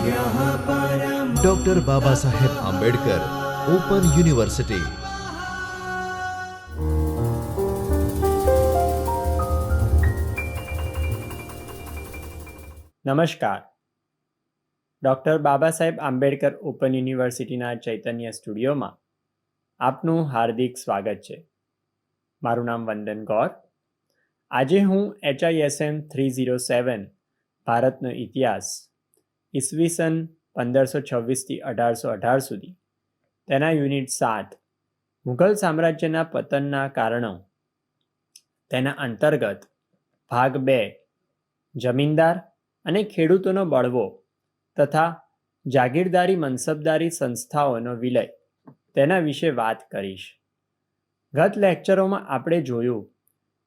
Doctor Baba Saheb Ambedkar open university. નમસ્કાર. Doctor Baba Saheb Ambedkar open યુનિવર્સિટીના ચૈતન્ય સ્ટુડિયોમાં આપનું હાર્દિક સ્વાગત છે. મારું નામ વંદન ગૌર. આજે હું HISM 307 ભારતનો ઇતિહાસ ઈસવીસન 1526થી 1818 સુધી તેના યુનિટ 7 મુઘલ સામ્રાજ્યના પતનના કારણો તેના અંતર્ગત ભાગ 2 જમીનદાર અને ખેડૂતોનો બળવો તથા જાગીરદારી મનસબદારી સંસ્થાઓનો વિલય તેના વિશે વાત કરીશ. ગત લેક્ચરોમાં આપણે જોયું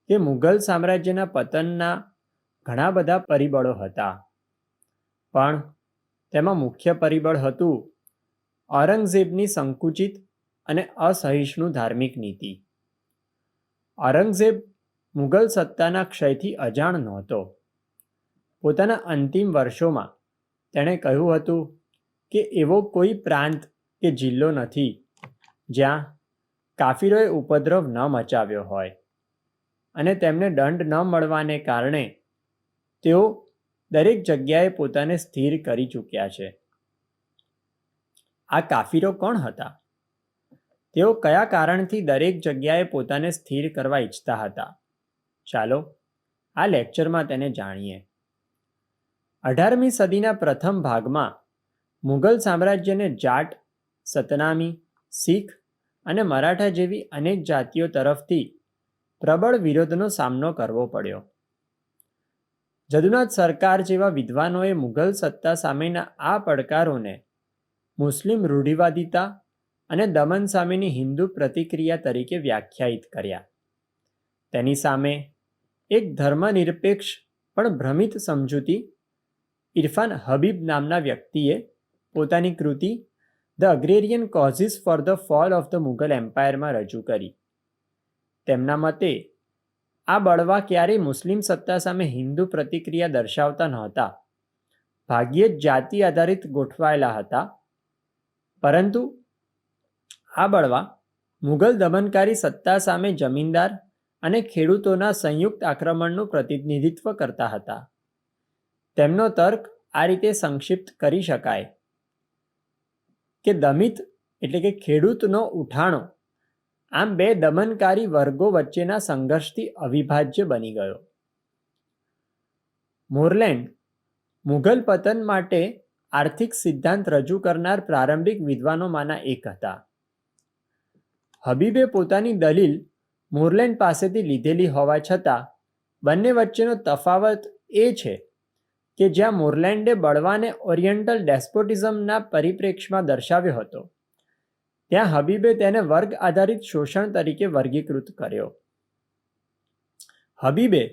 કે મુઘલ સામ્રાજ્યના પતનના ઘણા બધા પરિબળો હતા, પણ તેમાં મુખ્ય પરિબળ હતું ઔરંગઝેબની સંકુચિત અને અસહિષ્ણુ ધાર્મિક નીતિ. ઔરંગઝેબ મુઘલ સત્તાના ક્ષયથી અજાણ નહોતો. પોતાના અંતિમ વર્ષોમાં તેણે કહ્યું હતું કે એવો કોઈ પ્રાંત કે જિલ્લો નથી જ્યાં કાફીરોએ ઉપદ્રવ ન મચાવ્યો હોય, અને તેમને દંડ ન મળવાને કારણે તેઓ દરેક જગ્યાએ પોતાને સ્થિર કરી ચૂક્યા છે. આ કાફીરો કોણ હતા? તેઓ કયા કારણથી દરેક જગ્યાએ પોતાને સ્થિર કરવા ઈચ્છતા હતા? ચાલો આ લેક્ચરમાં તેને જાણીએ. 18મી સદીના પ્રથમ ભાગમાં મુઘલ સામ્રાજ્યને જાટ, સતનામી, શીખ અને મરાઠા જેવી અનેક જાતિઓ તરફથી પ્રબળ વિરોધનો સામનો કરવો પડ્યો. જદુનાથ સરકાર જેવા વિદ્વાનોએ મુઘલ સત્તા સામેના આ પડકારોને મુસ્લિમ રૂઢિવાદિતા અને દમન સામેની હિન્દુ પ્રતિક્રિયા તરીકે વ્યાખ્યાયિત કર્યા. તેની સામે એક ધર્મનિરપેક્ષ પણ ભ્રમિત સમજૂતી ઇરફાન હબીબ નામના વ્યક્તિએ પોતાની કૃતિ the agrarian causes for the fall of the Mughal એમ્પાયરમાં રજૂ કરી. તેમના મતે આ બળવા ક્યારેય મુસ્લિમ સત્તા સામે હિન્દુ પ્રતિક્રિયા દર્શાવતા નહોતા, ભાગ્યે જ જાતિ આધારિત ગોઠવાયેલા હતા. પરંતુ આ બળવા મુઘલ દમનકારી સત્તા સામે જમીનદાર અને ખેડૂતોના સંયુક્ત આક્રમણનું પ્રતિનિધિત્વ કરતા હતા. તેમનો તર્ક આ રીતે સંક્ષિપ્ત કરી શકાય કે દમિત એટલે કે ખેડૂતનો ઉઠાણો આમ બે દમનકારી વર્ગો વચ્ચેના સંઘર્ષથી અવિભાજ્ય બની ગયો. મોરલેન્ડ મુઘલ પતન માટે આર્થિક સિદ્ધાંત રજૂ કરનાર પ્રારંભિક વિદ્વાનોમાંના એક હતા. હબીબે પોતાની દલીલ મોરલેન્ડ પાસેથી લીધેલી હોવા છતાં બંને વચ્ચેનો તફાવત એ છે કે જ્યાં મોરલેન્ડે બળવાને ઓરિયન્ટલ ડેસ્પોટિઝમના પરિપ્રેક્ષ્યમાં દર્શાવ્યો હતો, ત્યાં હબીબે તેને વર્ગ આધારિત શોષણ તરીકે વર્ગીકૃત કર્યો. હબીબે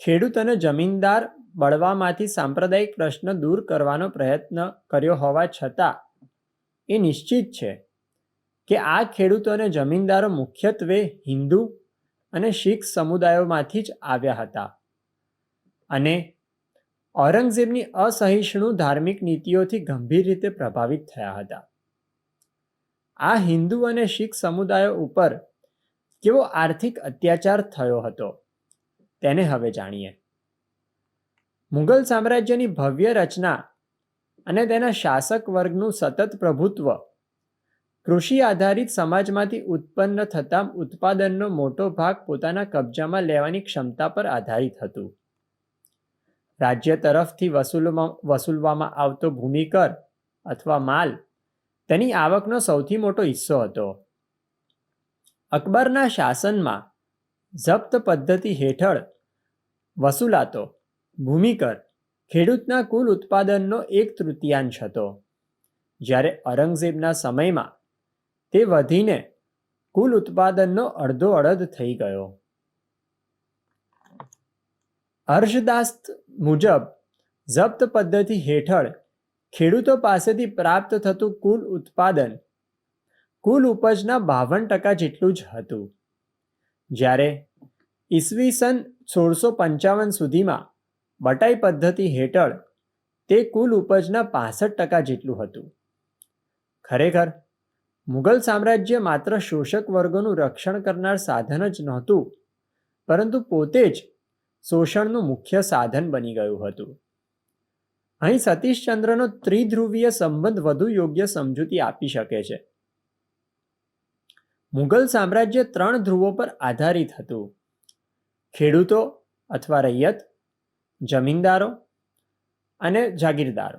ખેડૂત અને જમીનદાર બળવામાંથી સાંપ્રદાયિક પ્રશ્ન દૂર કરવાનો પ્રયત્ન કર્યો હોવા છતાં એ નિશ્ચિત છે કે આ ખેડૂતો અને જમીનદારો મુખ્યત્વે હિન્દુ અને શીખ સમુદાયોમાંથી જ આવ્યા હતા અને ઔરંગઝેબની અસહિષ્ણુ ધાર્મિક નીતિઓથી ગંભીર રીતે પ્રભાવિત થયા હતા. આ હિન્દુ અને શીખ સમુદાયો ઉપર કેવો આર્થિક અત્યાચાર થયો હતો તેને હવે જાણીએ. મુઘલ સામ્રાજ્યની ભવ્ય રચના અને તેના શાસક વર્ગનું સતત પ્રભુત્વ કૃષિ આધારિત સમાજમાંથી ઉત્પન્ન થતા ઉત્પાદનનો મોટો ભાગ પોતાના કબજામાં લેવાની ક્ષમતા પર આધારિત હતું. રાજ્ય તરફથી વસૂલવામાં આવતો ભૂમિકર અથવા માલ તેની આવકનો સૌથી મોટો હિસ્સો હતો. અકબરના શાસનમાં જપ્ત પદ્ધતિ હેઠળ વસૂલાતો ભૂમિકર ખેડૂતના કુલ ઉત્પાદનનો 1/3 હતો, જ્યારે ઔરંગઝેબના સમયમાં તે વધીને કુલ ઉત્પાદનનો અડધો અડધ થઈ ગયો. હર્ષદાસ્ત મુજબ જપ્ત પદ્ધતિ હેઠળ ખેડૂતો પાસેથી પ્રાપ્ત થતું કુલ ઉત્પાદન કુલ ઉપજના 52% જેટલું જ હતું, જ્યારે ઈસવીસન 1655 સુધીમાં બટાઈ પદ્ધતિ હેઠળ તે કુલ ઉપજના 65% જેટલું હતું. ખરેખર મુઘલ સામ્રાજ્ય માત્ર શોષક વર્ગોનું રક્ષણ કરનાર સાધન જ નહોતું, પરંતુ પોતે જ શોષણનું મુખ્ય સાધન બની ગયું હતું. અહીં સતીશચંદ્રનો ત્રિધ્રુવીય સંબંધ વધુ યોગ્ય સમજૂતી આપી શકે છે. મુઘલ સામ્રાજ્ય 3 ધ્રુવો પર આધારિત હતું: ખેડૂતો અથવા રૈયત, જમીનદારો અને જાગીરદારો,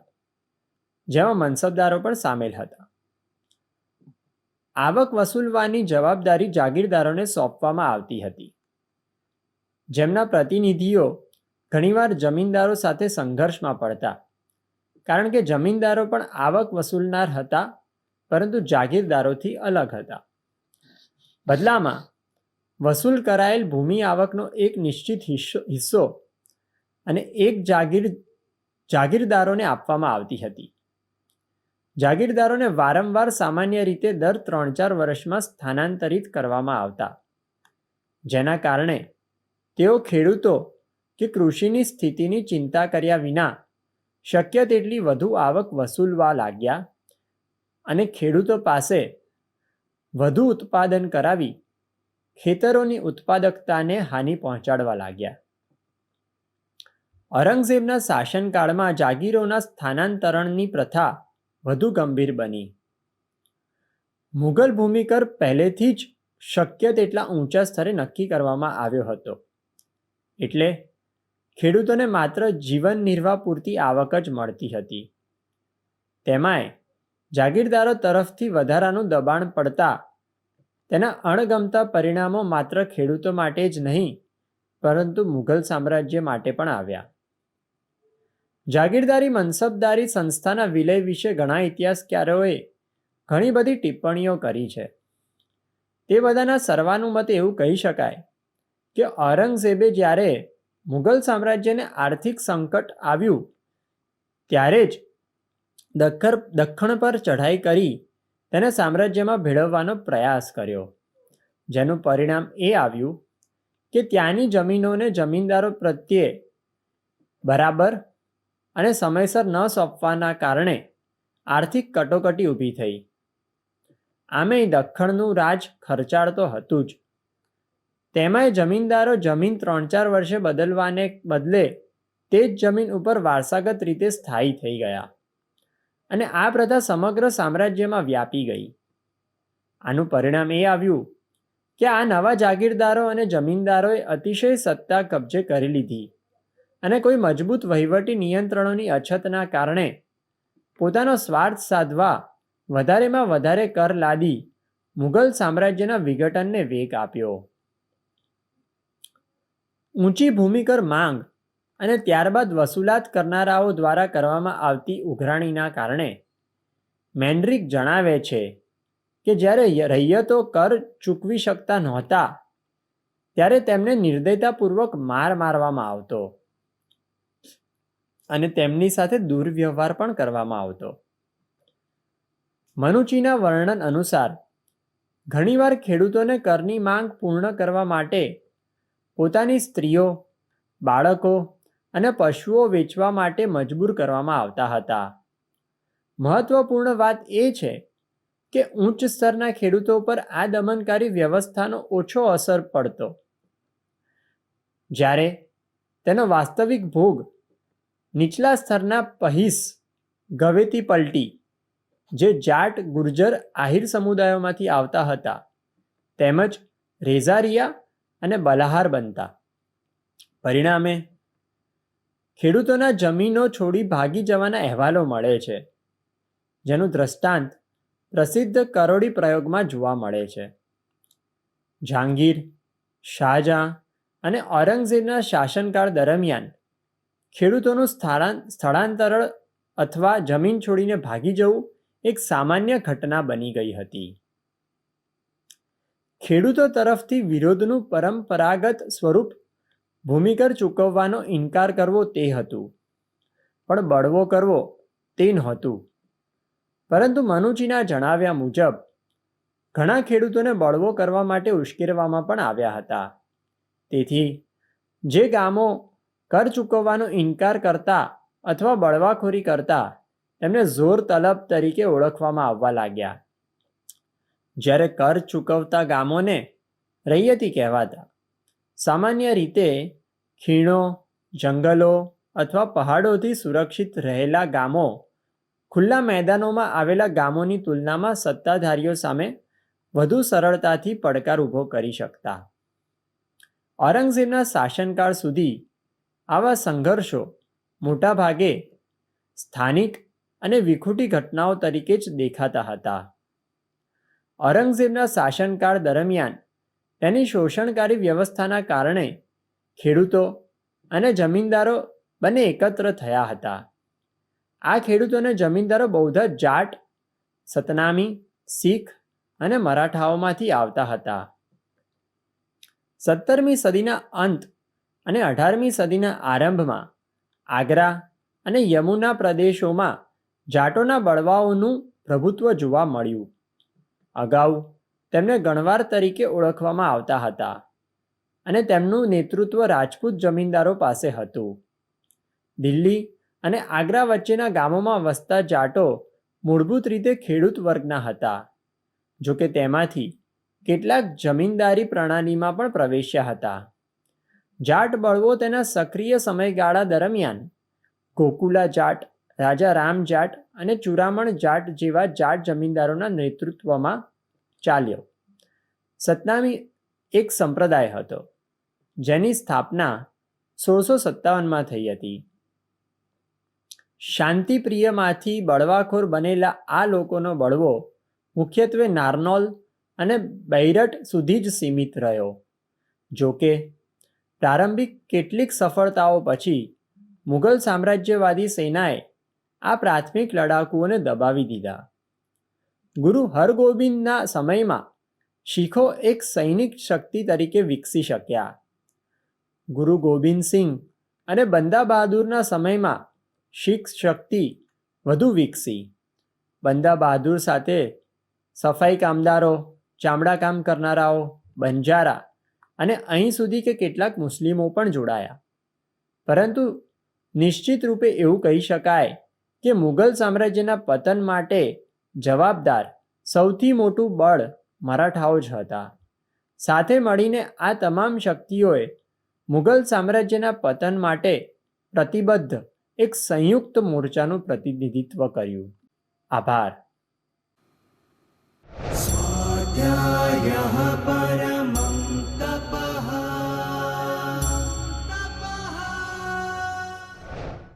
જેમાં મનસબદારો પણ સામેલ હતા. આવક વસૂલવાની જવાબદારી જાગીરદારોને સોંપવામાં આવતી હતી, જેમના પ્રતિનિધિઓ ઘણીવાર જમીનદારો સાથે સંઘર્ષમાં પડતા, કારણ કે જમીનદારો પણ આવક વસૂલનાર હતા, પરંતુ જાગીરદારોથી અલગ હતા. બદલામાં વસૂલ કરાયેલ ભૂમિ આવકનો એક નિશ્ચિત હિસ્સો અને એક જાગીરદારોને આપવામાં આવતી હતી. જાગીરદારોને વારંવાર સામાન્ય રીતે દર 3-4 વર્ષમાં સ્થાનાંતરિત કરવામાં આવતા, જેના કારણે તેઓ ખેડૂતો કે કૃષિની સ્થિતિની ચિંતા કર્યા વિના શક્ય તેટલી વધુ આવક વસૂલવા લાગ્યા અને ખેડૂતો પાસે વધુ ઉત્પાદન કરાવી ખેતરોની ઉત્પાદકતાને હાનિ પહોંચાડવા લાગ્યા. ઔરંગઝેબના શાસનકાળમાં જાગીરોના સ્થાનાંતરણની પ્રથા વધુ ગંભીર બની. મુઘલ ભૂમિકર પહેલેથી જ શક્ય તેટલા ઊંચા સ્તરે નક્કી કરવામાં આવ્યો હતો, એટલે ખેડૂતોને માત્ર જીવન નિર્વાહ પૂરતી આવક જ મળતી હતી. તેમાંય જાગીરદારો તરફથી વધારાનું દબાણ પડતા તેના અણગમતા પરિણામો માત્ર ખેડૂતો માટે જ નહીં, પરંતુ મુઘલ સામ્રાજ્ય માટે પણ આવ્યા. જાગીરદારી મનસબદારી સંસ્થાના વિલય વિશે ઘણા ઇતિહાસકારોએ ઘણી બધી ટિપ્પણીઓ કરી છે. તે બધાના સર્વાનુમતે એવું કહી શકાય કે ઔરંગઝેબે જ્યારે મુઘલ સામ્રાજ્યને આર્થિક સંકટ આવ્યું ત્યારે જ દખ્ખણ પર ચઢાઈ કરી તેને સામ્રાજ્યમાં ભેળવવાનો પ્રયાસ કર્યો, જેનું પરિણામ એ આવ્યું કે ત્યાંની જમીનોને જમીનદારો પ્રત્યે બરાબર અને સમયસર ન સોંપવાના કારણે આર્થિક કટોકટી ઊભી થઈ. આમેય દખ્ખણનું રાજ ખર્ચાળ તો હતું જ, તેમાંય જમીનદારો જમીન 3-4 વર્ષે બદલવાને બદલે તે જ જમીન ઉપર વારસાગત રીતે સ્થાયી થઈ ગયા અને આ પ્રથા સમગ્ર સામ્રાજ્યમાં વ્યાપી ગઈ. આનું પરિણામ એ આવ્યું કે આ નવા જાગીરદારો અને જમીનદારોએ અતિશય સત્તા કબજે કરી લીધી અને કોઈ મજબૂત વહીવટી નિયંત્રણોની અછતના કારણે પોતાનો સ્વાર્થ સાધવા વધારેમાં વધારે કર લાદી મુઘલ સામ્રાજ્યના વિઘટનને વેગ આપ્યો. ઊંચી ભૂમિકર માંગ અને ત્યારબાદ વસૂલાત કરનારાઓ દ્વારા કરવામાં આવતી ઉઘરાણીના કારણે મેન્ડ્રિક જણાવે છે કે જ્યારે રૈયતો કર ચૂકવી શકતા નહોતા ત્યારે તેમને નિર્દયતાપૂર્વક મારવામાં આવતો અને તેમની સાથે દુર્વ્યવહાર પણ કરવામાં આવતો. મનુચીના વર્ણન અનુસાર ઘણીવાર ખેડૂતોને કરની માંગ પૂર્ણ કરવા માટે પોતાની સ્ત્રીઓ, બાળકો અને પશુઓ વેચવા માટે મજબૂર કરવામાં આવતા હતા. મહત્વપૂર્ણ વાત એ છે કે ઉચ્ચ સ્તરના ખેડૂતો પર આ દમનકારી વ્યવસ્થાનો ઓછો અસર પડતો, જ્યારે તેનો વાસ્તવિક ભોગ નીચલા સ્તરના પહીસ, ગવેતી પલટી, જે જાટ, ગુર્જર, આહિર સમુદાયોમાંથી આવતા હતા, તેમજ રેઝારિયા અને બલાહાર બનતા. પરિણામે ખેડૂતોના જમીનો છોડી ભાગી જવાના અહેવાલો મળે છે, જેનું દ્રષ્ટાંત પ્રસિદ્ધ કરોડી પ્રયોગમાં જોવા મળે છે. જહાંગીર, શાહજહાં અને ઔરંગઝેબના શાસનકાળ દરમિયાન ખેડૂતોનું સ્થળાંતર અથવા જમીન છોડીને ભાગી જવું એક સામાન્ય ઘટના બની ગઈ હતી. ખેડૂતો તરફથી વિરોધનું પરંપરાગત સ્વરૂપ ભૂમિકર ચૂકવવાનો ઇનકાર કરવો તે હતું, પણ બળવો કરવો તે નહોતું. પરંતુ મનુચીના જણાવ્યા મુજબ ઘણા ખેડૂતોને બળવો કરવા માટે ઉશ્કેરવામાં પણ આવ્યા હતા. તેથી જે ગામો કર ચૂકવવાનો ઇનકાર કરતા અથવા બળવાખોરી કરતા તેમને જોર તલબ તરીકે ઓળખવામાં આવવા લાગ્યા. જ્યારે કર ચૂકવતા ગામોને રૈયતી કહેવાતા. સામાન્ય રીતે ખીણો, જંગલો અથવા પહાડોથી સુરક્ષિત રહેલા ગામો ખુલ્લા મેદાનોમાં આવેલા ગામોની તુલનામાં સત્તાધારીઓ સામે વધુ સરળતાથી પડકાર ઊભો કરી શકતા. ઔરંગઝેબના શાસનકાળ સુધી આવા સંઘર્ષો મોટાભાગે સ્થાનિક અને વિખૂટી ઘટનાઓ તરીકે જ દેખાતા હતા. ઔરંગઝેબના શાસનકાળ દરમિયાન તેની શોષણકારી વ્યવસ્થાના કારણે ખેડૂતો અને જમીનદારો બંને એકત્ર થયા હતા. આ ખેડૂતો અને જમીનદારો બૌદ્ધ જાટ, સતનામી, શીખ અને મરાઠાઓમાંથી આવતા હતા. 17મી સદીના અંત અને 18મી સદીના આરંભમાં આગ્રા અને યમુના પ્રદેશોમાં જાટોના બળવાઓનું પ્રભુત્વ જોવા મળ્યું. અગાઉ તેમને ગણવાર તરીકે ઓળખવામાં આવતા હતા અને તેમનું નેતૃત્વ રાજપૂત જમીનદારો પાસે હતું. દિલ્હી અને આગ્રા વચ્ચેના ગામોમાં વસતા જાટો મૂળભૂત રીતે ખેડૂત વર્ગના હતા, જોકે તેમાંથી કેટલાક જમીનદારી પ્રણાલીમાં પણ પ્રવેશ્યા હતા. જાટ બળવો તેના સક્રિય સમયગાળા દરમિયાન ગોકુલા જાટ, રાજા રામ જાટ અને ચુરામણ જાટ જેવા જાટ જમીનદારોના નેતૃત્વમાં ચાલ્યો. સતનામી એક સંપ્રદાય હતો જેની સ્થાપના 1657માં થઈ હતી. શાંતિપ્રિયમાંથી બળવાખોર બનેલા આ લોકોનો બળવો મુખ્યત્વે નારનૌલ અને બૈરટ સુધી જ સીમિત રહ્યો. જોકે પ્રારંભિક કેટલીક સફળતાઓ પછી મુઘલ સામ્રાજ્યવાદી સેનાએ આ પ્રાથમિક લડાકુઓને દબાવી દીધા. ગુરુ હરગોબિંદના સમયમાં શીખો એક સૈનિક શક્તિ તરીકે વિકસી શક્યા. ગુરુ ગોબિંદ સિંહ અને બંદા બહાદુરના સમયમાં શીખ શક્તિ વધુ વિકસી. બંદા બહાદુર સાથે સફાઈ કામદારો, ચામડા કામ કરનારાઓ, બંજારા અને અહીં સુધી કે કેટલાક મુસ્લિમો પણ જોડાયા. પરંતુ નિશ્ચિત રૂપે એવું કહી શકાય કે મુઘલ સામ્રાજ્યના પતન માટે જવાબદાર સૌથી મોટું બળ મરાઠાઓ જ હતા. સાથે મળીને આ તમામ શક્તિઓએ મુઘલ સામ્રાજ્યના પતન માટે પ્રતિબદ્ધ એક સંયુક્ત મોરચાનું પ્રતિનિધિત્વ કર્યું. આભાર. स्वाध्यायः